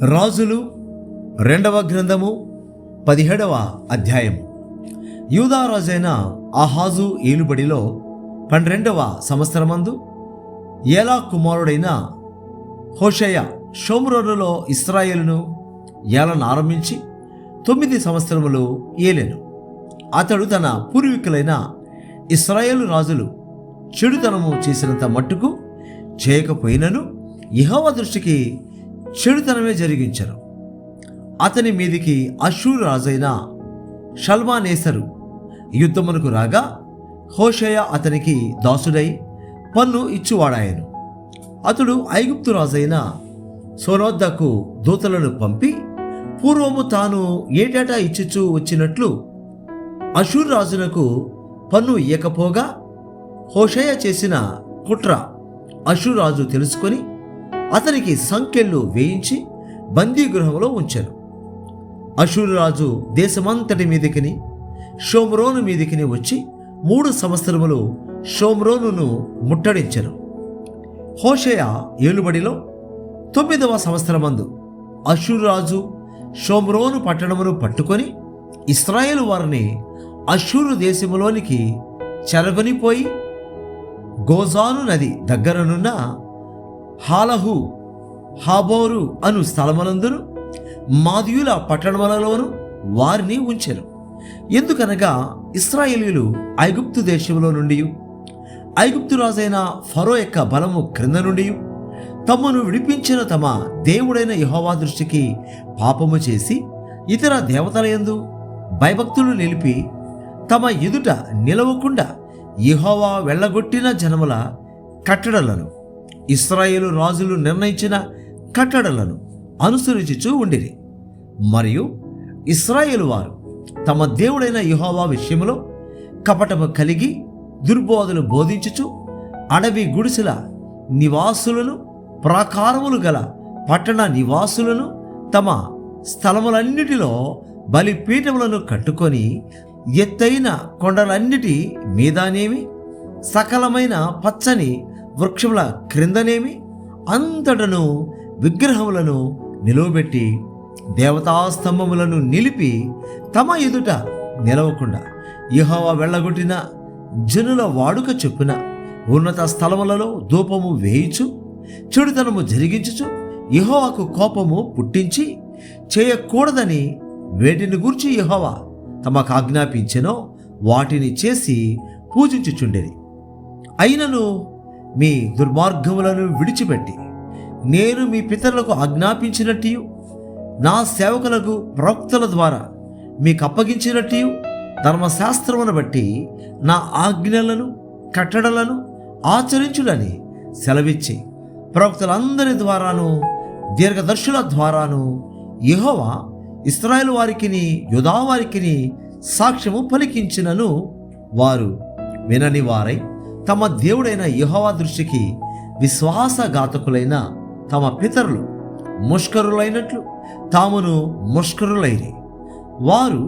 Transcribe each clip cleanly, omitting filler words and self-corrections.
రాజులు 2వ గ్రంథము 17వ అధ్యాయము. యూదా రాజైన ఆహాజు ఏలుబడిలో 12వ సంవత్సరమందు ఏలా కుమారుడైన హోషేయ షోమ్రోనులో ఇశ్రాయేలును ఏలనారంభించి 9 సంవత్సరములు ఏలెను. అతడు తన పూర్వీకులైన ఇశ్రాయేలు రాజులు చెడుతనము చేసినంత మట్టుకు చేయకపోయినను యెహోవా దృష్టికి చెడుతనమే జరిగించను. అతని మీదికి అష్షూరు రాజైన షల్మానేసరు యుద్ధమునకు రాగా హోషేయ అతనికి దాసుడై పన్ను ఇచ్చువాడాయను. అతడు ఐగుప్తు రాజైన సోనోద్దకు దూతలను పంపి పూర్వము తాను ఏటేటా ఇచ్చుచూ వచ్చినట్లు అష్షూరు రాజునకు పన్ను ఇయ్యకపోగా హోషేయ చేసిన కుట్ర అష్షూరు రాజు తెలుసుకొని అతనికి సంకెళ్ళు వేయించి బందీగృహంలో ఉంచెను. అష్షూరు రాజు దేశమంతటి మీదికిని షోమ్రోను మీదికిని వచ్చి 3 సంవత్సరములు షోమ్రోనును ముట్టడించెను. హోషేయ ఏలుబడిలో 9వ సంవత్సరమందు అష్షూరు రాజు షోమ్రోను పట్టణమును పట్టుకొని ఇశ్రాయేలు వారిని అష్షూరు దేశములోనికి చెరగొనిపోయి గోజాను నది దగ్గరనున్న హాలహు హాబోరు అను స్థలములందును మాదీయుల పట్టణములలోను వారిని ఉంచెను. ఎందుకనగా ఇశ్రాయేలీయులు ఐగుప్తు దేశంలో నుండి ఐగుప్తు రాజైన ఫరో యొక్క బలము క్రింద నుండి తమను విడిపించిన తమ దేవుడైన యెహోవా దృష్టికి పాపము చేసి ఇతర దేవతల యందు భయభక్తులు నిలిపి తమ ఎదుట నిలవకుండా యెహోవా వెళ్ళగొట్టిన జనముల కట్టడలను ఇశ్రాయేలు రాజులు నిర్ణయించిన కట్టడలను అనుసరించుచూ ఉండిరి. మరియు ఇశ్రాయేలు వారు తమ దేవుడైన యెహోవా విషయంలో కపటము కలిగి దుర్బోధలు బోధించుచు అడవి గుడిసెల నివాసులను ప్రాకారములు గల పట్టణ నివాసులను తమ స్థలములన్నిటిలో బలిపీఠములను కట్టుకొని ఎత్తైన కొండలన్నిటి మీదనేమి సకలమైన పచ్చని వృక్షముల క్రిందనేమి అంతటను విగ్రహములను నిలువబెట్టి దేవతాస్తంభములను నిలిపి తమ ఎదుట నిలవకుండా యెహోవా వెళ్ళగొట్టిన జనుల వాడుక చొప్పున ఉన్నత స్థలములలో ధూపము వేయించు చెడుతనము జరిగించుచు యెహోవాకు కోపము పుట్టించి చేయకూడదని వేటిని గూర్చి యెహోవా తమకు ఆజ్ఞాపించెనో వాటిని చేసి పూజించుచుండెరి. అయినను మీ దుర్మార్గములను విడిచిపెట్టి నేను మీ పితరులకు ఆజ్ఞాపించినట్టు నా సేవకులకు ప్రవక్తల ద్వారా మీకు అప్పగించినట్టు ధర్మశాస్త్రమును బట్టి నా ఆజ్ఞలను కట్టడలను ఆచరించుడని సెలవిచ్చి ప్రవక్తలందరి ద్వారాను దీర్ఘదర్శుల ద్వారాను యెహోవా ఇశ్రాయేలు వారికిని యూదా వారికిని సాక్ష్యము పలికించినను వారు వినని వారై తమ దేవుడైన యెహోవా దృష్టికి విశ్వాసఘాతకులైన తమ పితరులు ముష్కరులైనట్లు తామును ముష్కరులైరి. వారు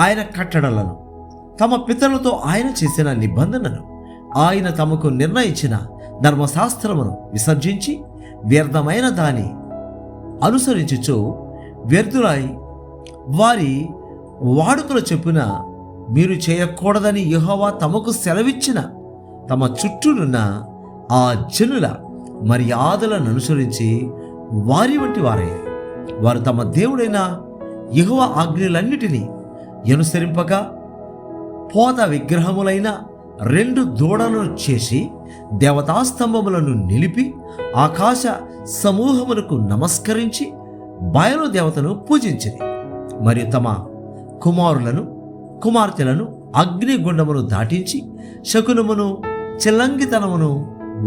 ఆయన కట్టడలను తమ పితరులతో ఆయన చేసిన నిబంధనను ఆయన తమకు నిర్ణయించిన ధర్మశాస్త్రమును విసర్జించి వ్యర్థమైన దాని అనుసరించుచు వ్యర్థులై వారి వాడుకల చొప్పున మీరు చేయకూడదని యెహోవా తమకు సెలవిచ్చిన తమ చుట్టూనున్న ఆ జనుల మర్యాదలను అనుసరించి వారి వంటి వారే. వారు తమ దేవుడైన యెహోవా ఆజ్ఞలన్నిటినీ అనుసరింపగా పోత విగ్రహములైన 2 దూడలను చేసి దేవతాస్తంభములను నిలిపి ఆకాశ సమూహములకు నమస్కరించి బయలు దేవతను పూజించిరి. మరియు తమ కుమారులను కుమార్తెలను అగ్నిగుండమును దాటించి శకునమును చెల్లంగితనమును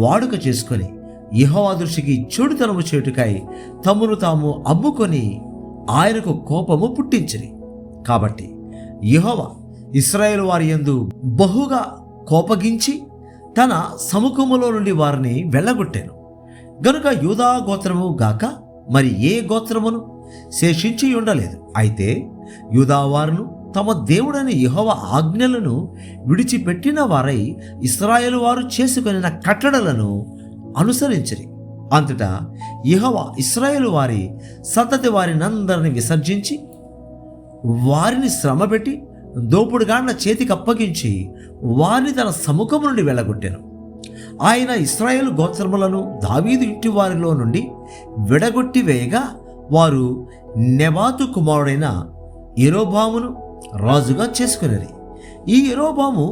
వాడుక చేసుకొని యెహోవా దృష్టికి చెడుతనము చేటుకై తమను తాము అమ్ముకొని ఆయనకు కోపము పుట్టించిరి. కాబట్టి యెహోవా ఇశ్రాయేలు వారి యందు బహుగా కోపగించి తన సముఖములో నుండి వారిని వెళ్ళగొట్టాను. గనుక యూదా గోత్రము గాక మరి ఏ గోత్రమును శేషించి ఉండలేదు. అయితే యూదా వారును తమ దేవుడైన యెహోవా ఆజ్ఞలను విడిచిపెట్టిన వారై ఇశ్రాయేలు వారు చేసుకొనిన కట్టడలను అనుసరించిరి. అంతటా యెహోవా ఇశ్రాయేలు వారి సంతతి వారినందరిని విసర్జించి వారిని శ్రమపెట్టి దోపుడుగాండ్ల చేతికి అప్పగించి వారిని తన సముఖము నుండి వెళ్ళగొట్టాను. ఆయన ఇశ్రాయేలు గోత్రములను దావీదు ఇంటి వారిలో నుండి విడగొట్టి వేయగా వారు నెబాతు కుమారుడైన యెరోబామును రాజుగా చేసుకునేది. ఈ యెరోబాము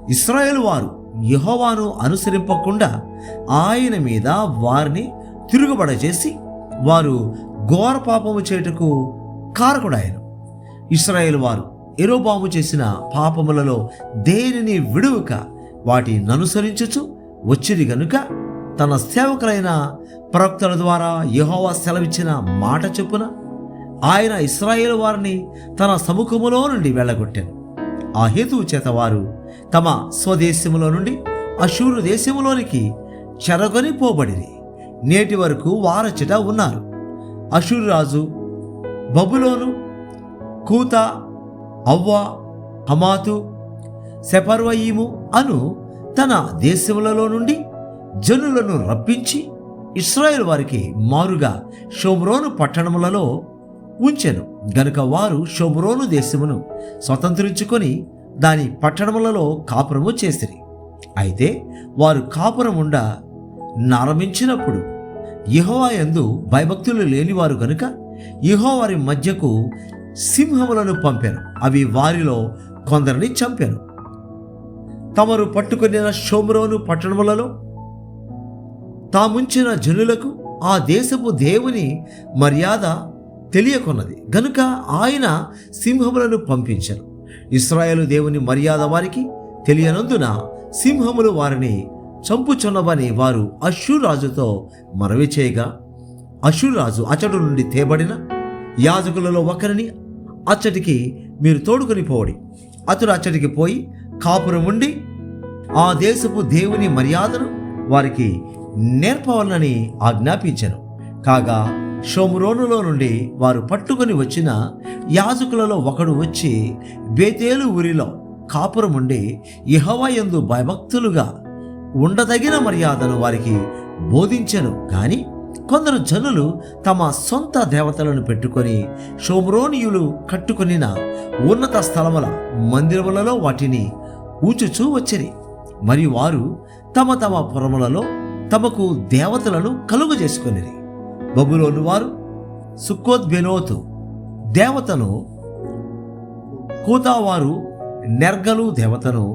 ఇశ్రాయేలు వారు యెహోవాను అనుసరింపకుండా ఆయన మీద వారిని తిరుగుబడచేసి వారు ఘోర పాపము చేయుటకు కారకుడాయను. ఇశ్రాయేలు వారు యెరోబాము చేసిన పాపములలో దేనిని విడువక వాటిని అనుసరించుచు వచ్చిరి గనుక తన సేవకులైన ప్రవక్తల ద్వారా యెహోవా సెలవిచ్చిన మాట చొప్పున ఆయన ఇశ్రాయేలు వారిని తన సముఖములో నుండి వెళ్ళగొట్టాను. ఆ హేతువు చేత వారు తమ స్వదేశములో నుండి అషూరు దేశములోనికి చెరగొని పోబడిరి. నేటి వరకు వారచట ఉన్నారు. అషూరు రాజు బబులోను, కూత, అవ్వా, హమాతు, సెపర్వయీము అను తన దేశములలో నుండి జనులను రప్పించి ఇశ్రాయేలు వారికి మారుగా షోమ్రోను పట్టణములలో ఉంచెను గనుక వారు షోమ్రోను దేశమును స్వతంత్రించుకొని దాని పట్టణములలో కాపురము చేసిరి. అయితే వారు కాపురముండ నారంభించినప్పుడు యెహోవా యందు భయభక్తులు లేనివారు గనుక యెహోవా వారి మధ్యకు సింహములను పంపాను. అవి వారిలో కొందరిని చంపాను. తమరు పట్టుకొనిన షోమ్రోను పట్టణములలో తాముంచిన జనులకు ఆ దేశపు దేవుని మర్యాద తెలియకొన్నది గనుక ఆయన సింహములను పంపించను. ఇశ్రాయేలు దేవుని మర్యాద వారికి తెలియనందున సింహములు వారిని చంపుచున్నవని వారు అష్షూరు రాజుతో మనవి చేయగా అష్షూరు రాజు అచ్చటి నుండి తేబడిన యాజకులలో ఒకరిని అచ్చటికి మీరు తోడుకొని పోవడి. అతడు అచ్చటికి పోయి కాపురం ఉండి ఆ దేశపు దేవుని మర్యాదను వారికి నేర్పవలనని ఆజ్ఞాపించెను. కాగా షోమ్రోనులో నుండి వారు పట్టుకొని వచ్చిన యాజకులలో ఒకడు వచ్చి బేతేలు ఊరిలో కాపురం ఉండి యెహోవా యందు భయభక్తులుగా ఉండదగిన మర్యాదను వారికి బోధించెను. కానీ కొందరు జనులు తమ సొంత దేవతలను పెట్టుకొని షోమ్రోనీయులు కట్టుకొనిన ఉన్నత స్థలముల మందిరములలో వాటిని ఊచుచూ వచ్చిరి. మరియు వారు తమ తమ పురములలో తమకు దేవతలను కలుగు చేసుకొనిరి. బబులోను వారు సుక్కోత్బెనోతు దేవతను, కూతావారు నెర్గలు దేవతను,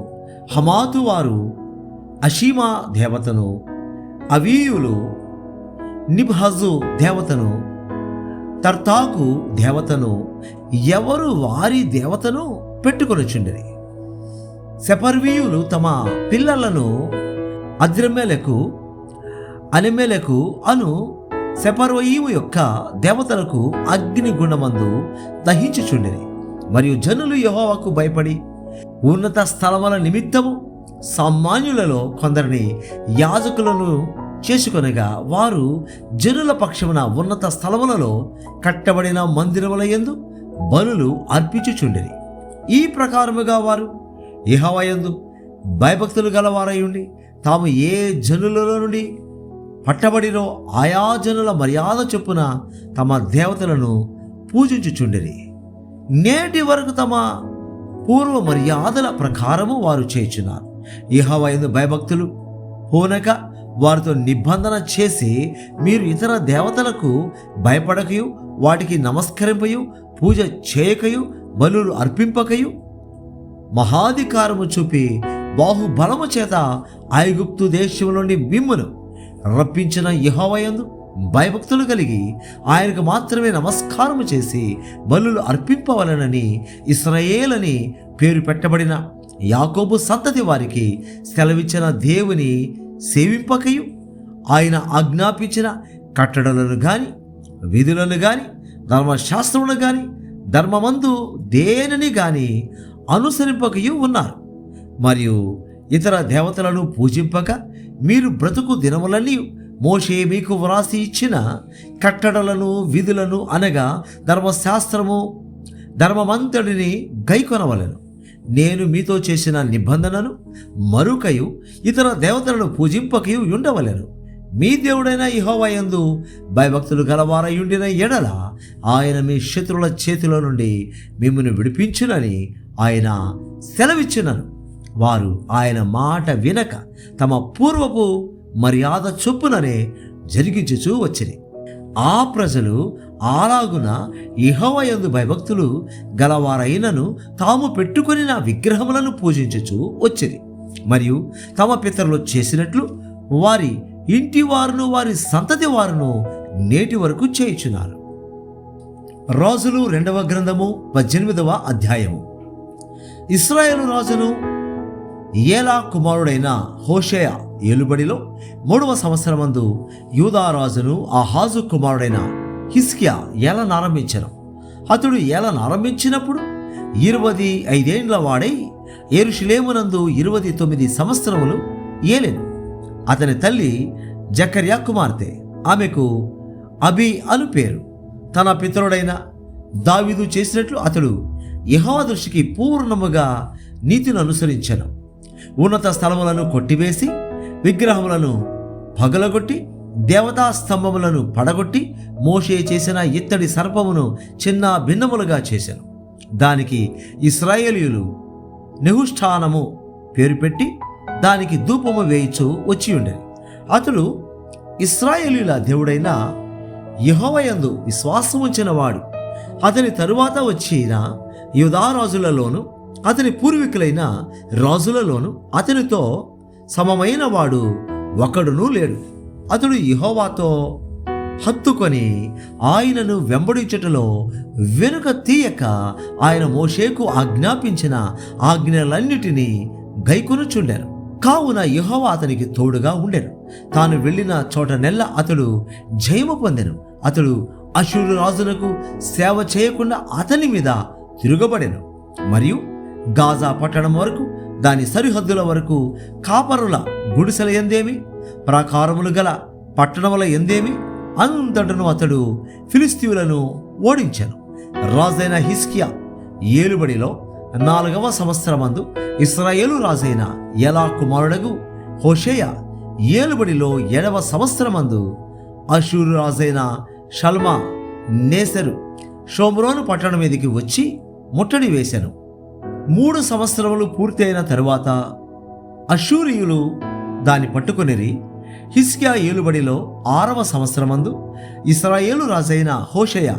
హమాతు వారు అషీమా దేవతను, అవీయులు నిబ్హజు దేవతను, తర్తాకు దేవతను ఎవరు వారి దేవతను పెట్టుకొనిచుండిరి. సెపర్వీయులు తమ పిల్లలను అద్రమెలకు, అనెమెలకు అను సెపర్వయీము యొక్క దేవతలకు అగ్నిగుండమందు దహించుచుండిరి. మరియు జనులు యెహోవాకు భయపడి ఉన్నత స్థలముల నిమిత్తము సామాన్యులలో కొందరిని యాజకులను చేసుకొనగా వారు జనుల పక్షమున ఉన్నత స్థలములలో కట్టబడిన మందిరముల యందు బలులు అర్పించుచుండిరి. ఈ ప్రకారముగా వారు యెహోవా యందు భయభక్తులు గలవారై ఉండి తాము ఏ జనులలో నుండి పట్టబడినో ఆయా జనుల మర్యాద చొప్పున తమ దేవతలను పూజించుచుండిరి. నేటి వరకు తమ పూర్వ మర్యాదల ప్రకారము వారు చేయుచున్నారు. యెహోవా యందు భయభక్తులు పూనక వారితో నిబంధన చేసి మీరు ఇతర దేవతలకు భయపడకయు వాటికి నమస్కరింపయు పూజ చేయకయు బలులు అర్పింపకయు మహాధికారము చూపి బాహుబలము చేత ఐగుప్తు దేశము నుండి మిమ్మును రప్పించిన యెహోవా యందు భయభక్తులు కలిగి ఆయనకు మాత్రమే నమస్కారము చేసి బలులు అర్పింపవలనని ఇశ్రాయేల్ అని పేరు పెట్టబడిన యాకోబు సంతతి వారికి సెలవిచ్చిన దేవుని సేవింపకయు ఆయన ఆజ్ఞాపించిన కట్టడలను గాని విధులను గాని ధర్మశాస్త్రమును గాని ధర్మమందు దేనిని గాని అనుసరింపకయు ఉన్నారు. మరియు ఇతర దేవతలను పూజింపక మీరు బ్రతుకు దినములన్నీ మోషే మీకు వ్రాసి ఇచ్చిన కట్టడలను విధులను అనగా ధర్మశాస్త్రము ధర్మమంతటిని గైకొనవలెను. నేను మీతో చేసిన నిబంధనను మరుకయు ఇతర దేవతలను పూజింపకయు ఉండవలెను. మీ దేవుడైన యెహోవా యందు భయభక్తులు గలవారయుండిన ఎడల ఆయన మీ శత్రువుల చేతిలో నుండి మిమ్మల్ని విడిపించునని ఆయన సెలవిచ్చినను. వారు ఆయన మాట వినక తమ పూర్వపు మర్యాద చొప్పుననే జరిగించుచూ వచ్చిరి. ఆ ప్రజలు అలాగున యెహోవా యందు భయభక్తులు గలవారైనను తాము పెట్టుకొనిన విగ్రహములను పూజించుచూ వచ్చిరి. మరియు తమ పితరులు చేసినట్లు వారి ఇంటి వారును వారి సంతతి వారును నేటి వరకు చేయుచున్నారు. రాజులు 2వ గ్రంథము 18వ అధ్యాయము. ఇశ్రాయేలు రాజును ఏలా కుమారుడైన హోషేయ ఏలుబడిలో 3వ సంవత్సరమందు యూదా రాజును ఆహాజు కుమారుడైన హిజ్కియా ఏలనారంభించెను. అతడు ఏలనారంభించినప్పుడు 25 ఏండ్ల వాడై యెరూషలేమునందు 29 సంవత్సరములు ఏలెను. అతని తల్లి జకర్యా కుమార్తె, ఆమెకు అబి అను పేరు. తన పితరుడైన దావీదు చేసినట్లు అతడు యెహోవా దృష్టికి పూర్ణముగా నీతిని అనుసరించెను. ఉన్నత స్థలములను కొట్టివేసి విగ్రహములను పగలగొట్టి దేవతా స్తంభములను పడగొట్టి మోషే చేసిన ఇత్తడి సర్పమును చిన్న భిన్నములుగా చేశాను. దానికి ఇశ్రాయేలీయులు నెహుష్ఠానము పేరు పెట్టి దానికి ధూపము వేయిచు వచ్చి ఉండేది. అతడు ఇశ్రాయేలీయుల దేవుడైన యెహోవా యందు విశ్వాసం ఉంచిన వాడు. అతని తరువాత వచ్చిన యూదా రాజులలోను అతని పూర్వీకులైన రాజులలోను అతనితో సమమైన వాడు ఒకడునూ లేడు. అతడు యెహోవాతో హత్తుకొని ఆయనను వెంబడించుటలో వెనుక తీయక ఆయన మోషేకు ఆజ్ఞాపించిన ఆజ్ఞలన్నిటినీ గైకొనుచుండెను. కావున యెహోవా అతనికి తోడుగా ఉండెను. తాను వెళ్ళిన చోట నెల్ల అతడు జయము పొందెను. అతడు అష్షూరు రాజునకు సేవ చేయకుండా అతని మీద తిరుగబడెను. మరియు గాజా పట్టణం వరకు దాని సరిహద్దుల వరకు కాపరుల గుడిసెల ఎందేమి ప్రాకారములు గల పట్టణముల ఎందేమి అంతటను అతడు ఫిలిస్తీయులను ఓడించెను. రాజైన హిజ్కియా ఏలుబడిలో 4వ సంవత్సరమందు ఇశ్రాయేలు రాజైన ఏలా కుమారుడగు హోషేయ ఏలుబడిలో 7వ సంవత్సరమందు అష్షూరు రాజైన షల్మా నేసెరు షోమ్రోను పట్టణం మీదికి వచ్చి ముట్టడి వేశాను. 3 సంవత్సరములు పూర్తి అయిన తరువాత అష్షూరీయులు దాన్ని పట్టుకొనిరి. హిజ్కియా ఏలుబడిలో 6వ సంవత్సరమందు ఇశ్రాయేలు రాజైన హోషేయ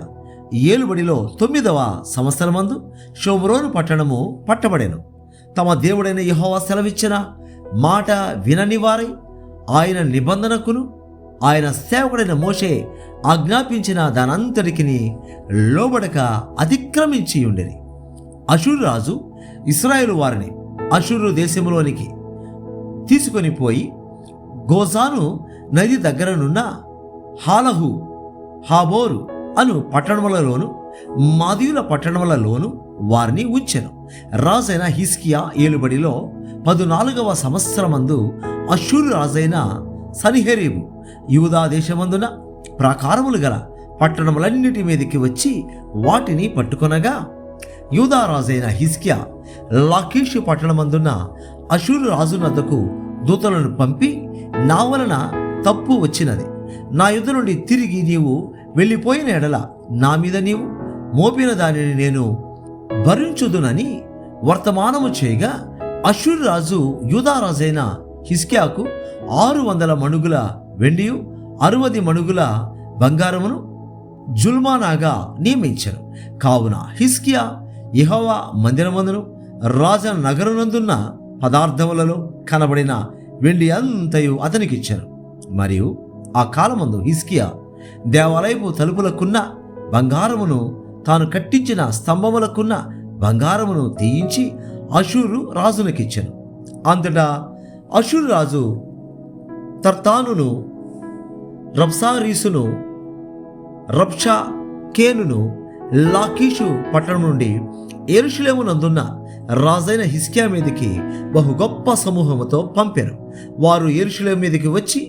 ఏలుబడిలో 9వ సంవత్సరమందు షోమ్రోను పట్టణము పట్టబడెను. తమ దేవుడైన యెహోవా సెలవిచ్చిన మాట వినని వారై ఆయన నిబంధనకును ఆయన సేవకుడైన మోషే ఆజ్ఞాపించిన దానంతటికి లోబడక అతిక్రమించి ఉండేది. అష్షూరు రాజు ఇశ్రాయేలు వారిని అష్షూరు దేశంలోనికి తీసుకొని పోయి గోజాను నది దగ్గరనున్న హాలహు హాబోరు అను పట్టణములలోను మాదీయుల పట్టణములలోను వారిని ఉంచెను. రాజైన హిజ్కియా ఏలుబడిలో 14వ సంవత్సరమందు అష్షూరు రాజైన సన్హెరీబు యూదా దేశమందున ప్రాకారములు గల పట్టణములన్నిటి మీదకి వచ్చి వాటిని పట్టుకొనగా యూదా రాజైన హిజ్కియా లాకీషు పట్టణమందున్న అష్షూరు రాజు నద్దకు దూతలను పంపి, నా వలన తప్పు వచ్చినది, నా యుద్ధ నుండి తిరిగి నీవు వెళ్ళిపోయిన ఎడల నా మీద నీవు మోపిన దానిని నేను భరించుదునని వర్తమానము చేయగా, అష్షూరు రాజు యూదా రాజైన హిజ్కియాకు 600 మణుగుల వెండియు 60 మణుగుల బంగారమును జుల్మానాగా నియమించెను. కావున హిజ్కియా యెహోవా మందిరమందును రాజ నగరునందున్న పదార్థములలో కనబడిన వెండి అంతయు అతనికిచ్చాను. మరియు ఆ కాలమందు హిజ్కియా దేవాలయపు తలుపులకున్న బంగారమును తాను కట్టించిన స్తంభములకున్న బంగారమును తీయించి అష్షూరు రాజునకిచ్చెను. అంతటా అష్షూరు రాజు తర్తానును రబ్సారీసును రబ్షా కేనును లాకీషు పట్టణం నుండి యెరూషలేమునందున్న రాజైన హిజ్కియా మీదికి బహు గొప్ప సమూహముతో పంపారు. వారు యెరూషలేము మీదికి వచ్చి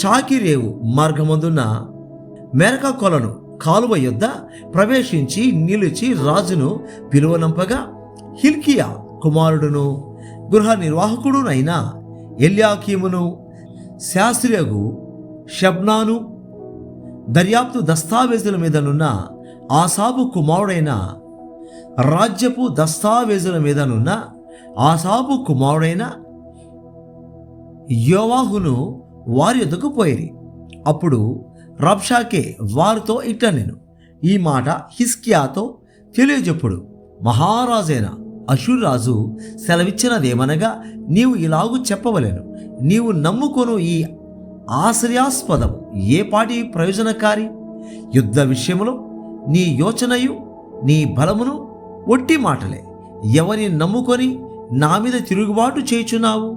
చాకిరేవు మార్గమందున్న మెరక కొలను కాలువ యొద్ద ప్రవేశించి నిలిచి రాజును పిలువనంపగా, హిల్కియా కుమారుడును గృహ నిర్వాహకుడునైన ఎల్యాకీమును శాస్త్రియగు షబ్నాను దర్యాప్తు దస్తావేజుల మీదనున్న ఆసాబు కుమారుడైన రాజ్యపు దస్తావేజుల మీదనున్న ఆసాబు కుమారుడైన యోవాహును వారి యొద్దకు పోయిరి. అప్పుడు రబ్షాకే వారితో ఇట్లా నేను ఈ మాట హిజ్కియాతో తెలియజెప్పుడు, మహారాజైన అష్షూరు రాజు సెలవిచ్చినదేమనగా, నీవు ఇలాగు చెప్పవలెను, నీవు నమ్ముకొను ఈ ఆశ్రయాస్పదము ఏ పాటి ప్రయోజనకారి? యుద్ధ విషయములో నీ యోచనయు నీ బలమును ఒట్టి మాటలే. ఎవరిని నమ్ముకొని నా మీద తిరుగుబాటు చేయుచున్నావు?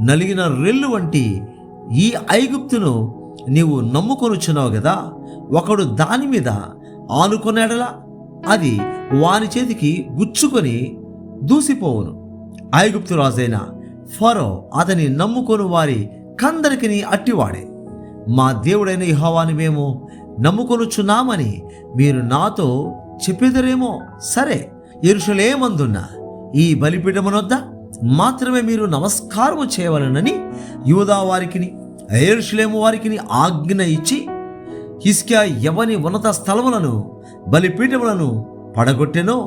నలిగిన రెల్లు వంటి ఈ ఐగుప్తును నీవు నమ్ముకొనుచున్నావు కదా. ఒకడు దాని మీద ఆనుకొనేడలా అది వాని చేతికి గుచ్చుకొని దూసిపోవును. ఐగుప్తు రాజైన ఫరో అతని నమ్ముకొను వారి కందరికి అట్టివాడే. మా దేవుడైన యెహోవాను మేము నమ్ముకొనుచున్నామని మీరు నాతో చెప్పేదరేమో. సరే, యెరూషలేమందున్న ఈ బలిపీఠమునొద్ద మాత్రమే మీరు నమస్కారము చేయవలనని యూదా వారికిని యెరూషలేము వారికిని ఆజ్ఞ ఇచ్చి, హిజ్కియా ఎవని ఉన్నత స్థలములను బలిపీఠములను పడగొట్టెనో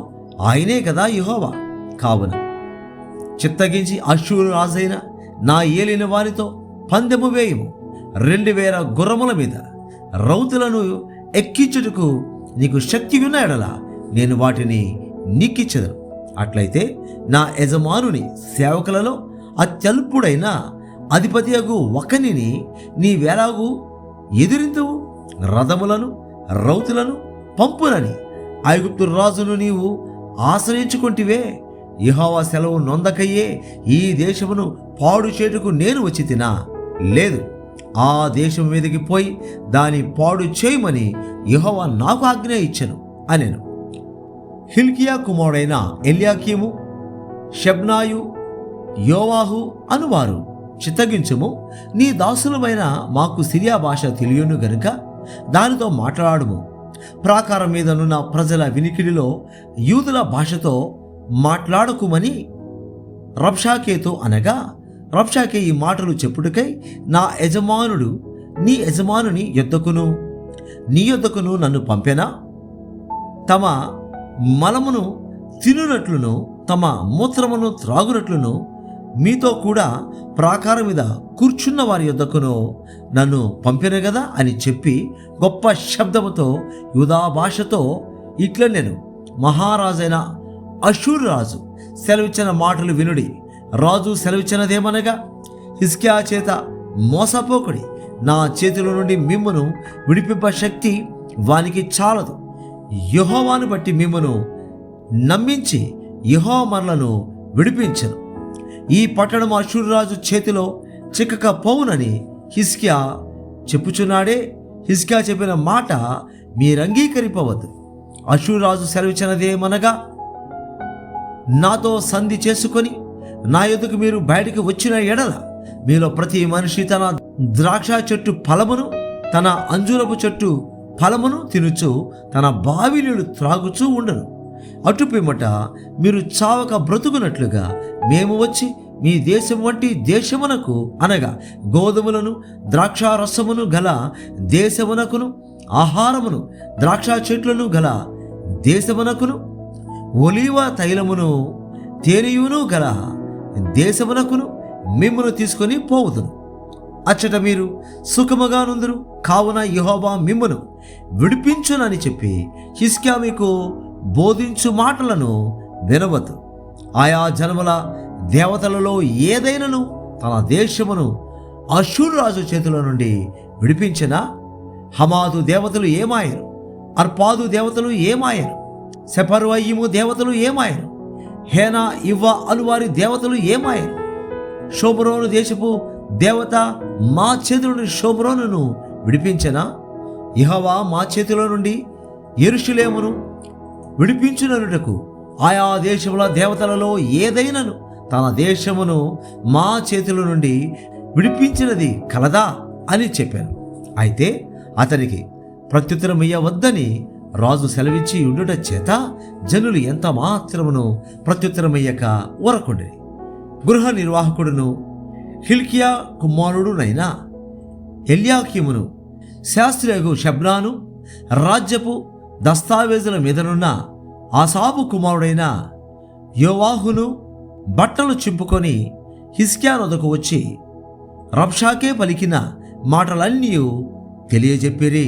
ఆయనే కదా యెహోవా. కావున చిత్తగించి అష్షూరు రాజైన నా ఏలిన వారితో పందెము వేయము. 2000 గుర్రముల మీద రౌతులను ఎక్కించుటకు నీకు శక్తి ఉన్న ఎడల నేను వాటిని నీకిచ్చెదను. అట్లయితే నా యజమానుని సేవకులలో అత్యల్పుడైన అధిపతియగు ఒకనిని నీవెలాగూ ఎదిరింతువు? రథములను రౌతులను పంపునని ఐగుప్తు రాజును నీవు ఆశ్రయించుకుంటివే. యెహోవా సెలవు నొందకయ్యే ఈ దేశమును పాడు చేటుకు నేను వచ్చి తినా? లేదు, ఆ దేశం మీదకి పోయి దాని పాడు చేయమని యెహోవా నాకు ఆజ్ఞ ఇచ్చెను అనెను. హిల్కియా కుమారుడైన ఎల్యాకీము, షెబ్నాయు, యోవాహు అనువారు, చిత్తగించుము, నీ దాసులమైన మాకు సిరియా భాష తెలియను గనుక దానితో మాట్లాడుము. ప్రాకారం మీదనున్న ప్రజల వినికిడిలో యూదుల భాషతో మాట్లాడకుమని రబ్షాకేతో అనగా, రబ్షాకే ఈ మాటలు చెప్పుటకై నా యజమానుడు నీ యజమానుని యొద్దకును నీ యొద్దకును నన్ను పంపెనా? తమ మలమును తినునట్లును తమ మూత్రమును త్రాగునట్లును మీతో కూడా ప్రాకారం మీద కూర్చున్న వారి యొద్దకును నన్ను పంపిన కదా అని చెప్పి గొప్ప శబ్దముతో యూదా భాషతో ఇట్లా నేను, మహారాజైన అష్షూరు రాజు సెలవిచ్చిన మాటలు వినుడి. రాజు సెలవిచ్చినదేమనగా, హిజ్కియా చేత మోసపోకుడి. నా చేతిలో నుండి మిమ్మును విడిపింప శక్తి వానికి చాలదు. యెహోవాను బట్టి మిమ్మును నమ్మించి యెహోవా మనలను విడిపించెను. ఈ పట్టణం అష్షూరు రాజు చేతిలో చిక్కకపోవునని హిజ్కియా చెప్పుచున్నాడే. హిజ్కియా చెప్పిన మాట మీరంగీకరింపవద్దు. అష్షూరు రాజు సెలవిచ్చినదేమనగా, నాతో సంధి చేసుకొని నా యొద్దకు మీరు బయటికి వచ్చిన ఎడల మీలో ప్రతి మనిషి తన ద్రాక్ష చెట్టు ఫలమును తన అంజూరపు చెట్టు ఫలమును తినుచు తన బావిలీలు త్రాగుచూ ఉండను. అటు పిమ్మట మీరు చావక బ్రతుకున్నట్లుగా మేము వచ్చి మీ దేశం వంటి దేశమునకు అనగా గోధుమలను ద్రాక్షారసమును గల దేశమునకును ఆహారమును ద్రాక్ష చెట్లను గల దేశమునకును ఒలీవ తైలమును తేనెయును గల దేశమునకును మిమ్మును తీసుకొని పోవుదును. అచ్చట మీరు సుఖముగా నుందురు. కావున యెహోవా మిమ్మును విడిపించునని చెప్పి హిజ్కియా మీకు బోధించు మాటలను వినవద్దు. ఆయా జనముల దేవతలలో ఏదైనను తన దేశమును అష్షూరు రాజు చేతుల నుండి విడిపించిన హమాదు దేవతలు ఏమాయను? అర్పాదు దేవతలు ఏమాయను? సెపర్వయిము దేవతలు ఏమాయను? హేనా ఇవ్వ అనువారి దేవతలు ఏమాయను? షోమ్రోను దేశపు దేవత మా చేతుల నుండి షోమ్రోనును విడిపించెనా? యెహోవా మా చేతిలో నుండి యెరూషలేమును విడిపించుననుటకు ఆయా దేశముల దేవతలలో ఏదైనను తన దేశమును మా చేతుల నుండి విడిపించినది కలదా అని చెప్పాను. అయితే అతనికి ప్రత్యుత్తరం ఇయ్యవద్దని రాజు సెలవిచ్చి ఉండుట చేత జనులు ఎంత మాత్రమును ప్రత్యుత్తరమయ్యక ఊరకుండిరి. గృహ నిర్వాహకుడును హిల్కియా కుమారుడునైనా ఎల్యాకీమును, శాస్త్రియగు షెబ్నాను, రాజ్యపు దస్తావేజుల మీదనున్న ఆసాపు కుమారుడైన యోవాహును బట్టలు చింపుకొని హిజ్కియా వద్దకు వచ్చి రబ్షాకే పలికిన మాటలన్నీ తెలియజెప్పిరి.